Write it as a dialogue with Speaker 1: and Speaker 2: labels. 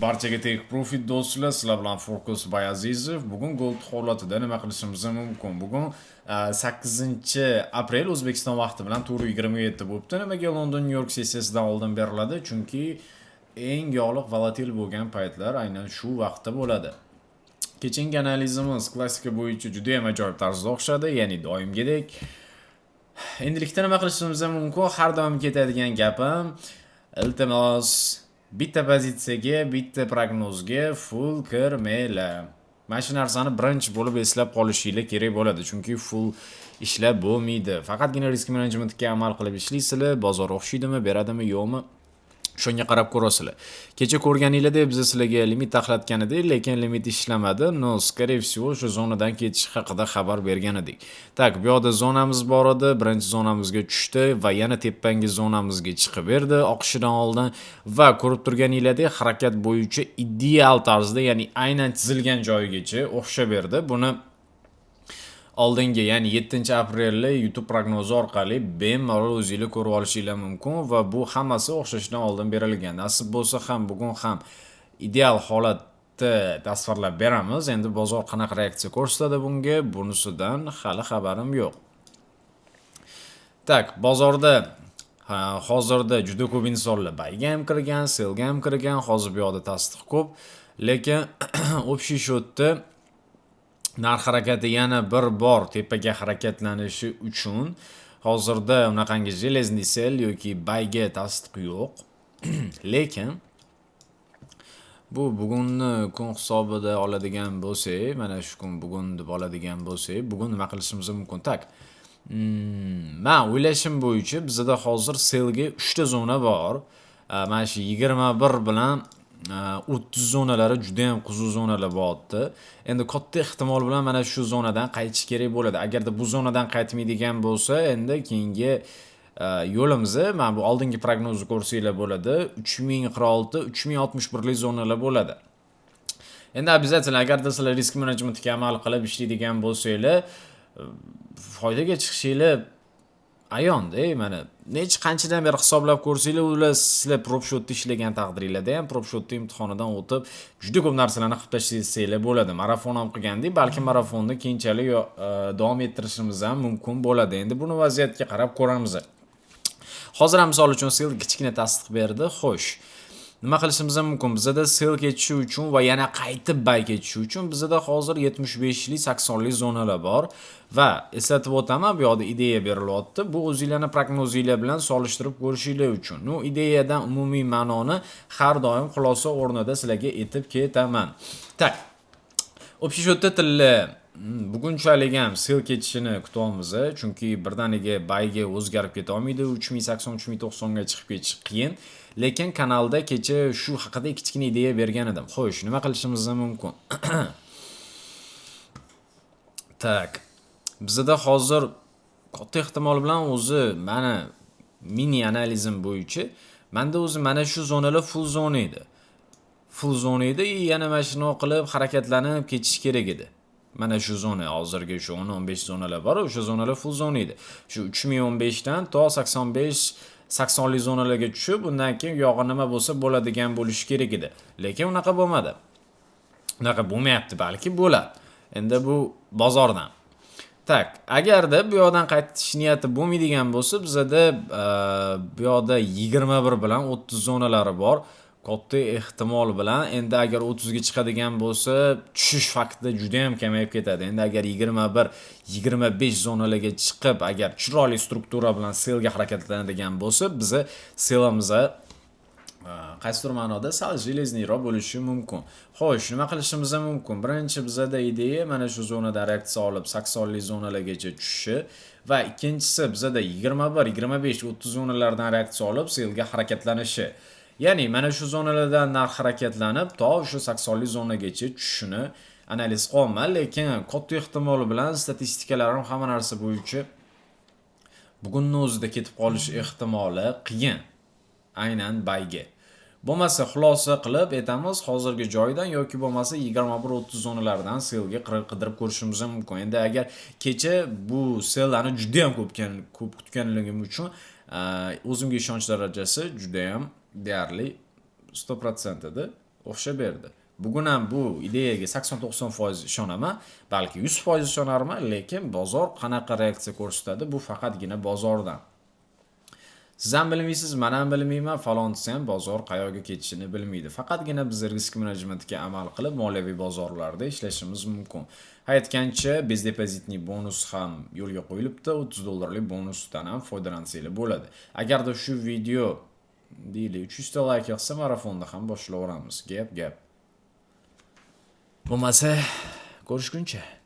Speaker 1: Barchaga Take Profit do'stlar, sizlar bilan Fokus Bayazizov. Bugun gold holatida nima qilishimiz mumkin? Bugun 8-aprel O'zbekiston vaqti bilan 4:27 bo'libdi. Nimaga London New York sessiyasidan oldin beriladi? Chunki eng yog'liq volatil bo'lgan paytlar aynan shu vaqtda bo'ladi. Kechingi analizimiz klassika bo'yicha juda ham ajoyib tarzda o'xshadi, ya'ni doimgidek. Endilikda nima qilishimiz mumkin? Har doim ketadigan gapim, iltimos bitta pozitsiyaga, bitta prognozga full kirmanglar. Mana shu narsani birinchi bo'lib eslab qolishinglar kerak bo'ladi, chunki full ishlab bo'lmaydi. Faqatgina risk menejmentiga amal qilib ishlaysizlar, bozor o'xshaydimi, beradimi, yo'qmi? Shunga qarab ko'rasizlar. Kecha ko'rganinglardek biz sizlarga limit taxlatgan edik, lekin limit ishlamadi. No, скорее всего, shu zonadan ketish haqida xabar bergan edik. Tak, bu yoqda zonamiz bor edi, birinchi zonamizga tushdi va yana tepangi zonamizga chiqib berdi oqishidan oldin va ko'rib turganinglardek harakat bo'yicha ideal tarzda, ya'ni aynan chizilgan joyigacha o'xshab berdi. Buni oldingi, ya'ni 7-aprelda YouTube prognozi orqali bemalol o'zingizlar ko'rib olishinglar mumkin va bu hammasi o'xshashdan oldin berilgan. Nasib bo'lsa ham bugun ham ideal holatda tasvirlab beramiz. Endi bozor qanaqa reaksiya ko'rsatadi bunga, bunisidan hali xabarim yo'q. Tak, bozorda hozirda juda ko'p insonlar buyga ham kirgan, sellga ham kirgan, hozir bu yoqda tasdiq ko'p, lekin общий счётda narx harakati yana bir bor tepaga harakatlanishi uchun hozirda unaqangi железный sell yoki buyga tasdiq yo'q. Lekin bu bugunni kun hisobida oladigan bo'lsak, mana shu kun bugun deb oladigan bo'lsak, bugun nima qilishimiz mumkin? Tak. Men o'ylashim bo'yicha bizda hozir sellga 3 ta zona bor. Mana shu 21 bilan 30 zonalari juda ham quzuq zonalar bo'lyapti. Endi katta ehtimol bilan mana shu zonadan qaytish kerak bo'ladi. Agarda bu zonadan qaytmaydigan bo'lsa, endi keyingi yo'limizni, mana bu oldingi prognozni ko'rsanglar bo'ladi, 3046, 3061 lik zonalar bo'ladi. Endi обязательно agarda sizlar risk menejmentiga amal qilib ishlaydigan bo'lsanglar, foydaga chiqishinglar ayonda, mana qanchadan beri hisoblab ko'rsanglar, ular sizlar prop shotda ishlagan taqdiringlarda ham prop shotda imtihonidan o'tib juda ko'p narsalarni qilib tashlaysanglar bo'ladi. Marafon ham qilgandik, balki marafonni keyinchalik davom ettirishimiz ham mumkin bo'ladi. Endi buni vaziyatga qarab ko'ramiz. Hozir ham misol uchun sell kichkina tasdiq berdi. Xo'sh, nima qilishimiz mumkin? Bizda sell ketishi uchun va yana qaytib buy ketishi uchun bizda hozir 75 lik, 80 lik zonalar bor va eslatib o'taman, bu yoqda ideya berilyapti. Bu o'zingizlarning prognozinglar bilan solishtirib ko'rishinglar uchun. No, ideyadan umumiy ma'noni har doim xulosa o'rnida sizlarga aytib ketaman. Tak. Общий счётda tilla bugunchalik ham sell ketishini kutamiz, chunki birdaniga buyga o'zgarib keta olmaydi. 3080, 3090 ga chiqib ketish qiyin. Lekin kanalda kecha shu haqida kichkina ideya bergan edim. Xo'sh, nima qilishimiz mumkin? Tak. Bizda hozir katta ehtimol bilan o'zi mana mini analizim bo'yicha menda o'zi mana shu zonalar full zona edi. Full zona edi, yana mana shuni qilib harakatlanib ketish kerak edi. Mana shu zona hozirgi shu 10-15 zonalar bor, o'sha zonalar full zona edi. Shu 3015 dan to 80 lik zonalarga tushib, undan keyin yog'i nima bo'lsa bo'ladigan bo'lishi kerak edi. Lekin unaqa bo'lmadi. Unaqa bo'lmayapti, balki bo'ladi. Endi bu bozordan. Tak, agarda bu yoqdan qaytish niyati bo'lmaydigan bo'lsa, bizda bu yoqda 21 bilan 30 zonalari bor. Katta ehtimol bilan endi agar 30 ga chiqadigan bo'lsa, tushish fakti juda ham kamayib ketadi. Endi agar 21, 25 zonalarga chiqib, agar chiroyli struktura bilan sellga harakatlanadigan bo'lsa, biz sellamizga qaysidir ma'noda sal железнийroq bo'lishi mumkin. Xo'sh, nima qilishimiz mumkin? Birinchi bizda ideya mana shu zonada reaksiya olib 80 lik zonalargacha tushishi va ikkinchisi bizda 21, 25, 30 zonalardan reaksiya olib sellga harakatlanishi. Ya'ni mana shu zonalardan narx harakatlanib to o'sha 80 lik zonagacha tushishini analiz qilman, lekin katta ehtimol bilan statistikalarning hamma narsa bo'yicha bugunning o'zida ketib qolish ehtimoli qiyin. Aynan buyga. Bo'lmasa xulosa qilib aytamiz hozirgi joydan yoki bo'lmasa 21-30 zonalardan sellga qidirib ko'rishimiz mumkin. Endi agar kecha bu selllarni juda ham ko'p kutganligim uchun o'zimga ishonch darajasi juda ham deyarli 100% edi. o'xshab berdi. Bugun ham bu ideyaga 80-90% ishonaman, balki 100% ishonarman, lekin bozor qanaqa reaksiya ko'rsatadi, bu faqatgina bozordan. Siz ham bilmaysiz, men ham bilmayman, falonchisi ham bozor qayoqqa ketishini bilmaydi. Faqatgina biz risk menejmentiga amal qilib, moliyaviy bozorlarda ishlashimiz mumkin. Aytgancha, biz depozitning bonus ham yo'lga qo'yilibdi, $30 bonusdan ham foydalansanglar bo'ladi. Agarda shu video deyli 300 ta like yoqsa, marafonda ham boshlaveramiz. Gap. Bo'lmasa, ko'rishguncha.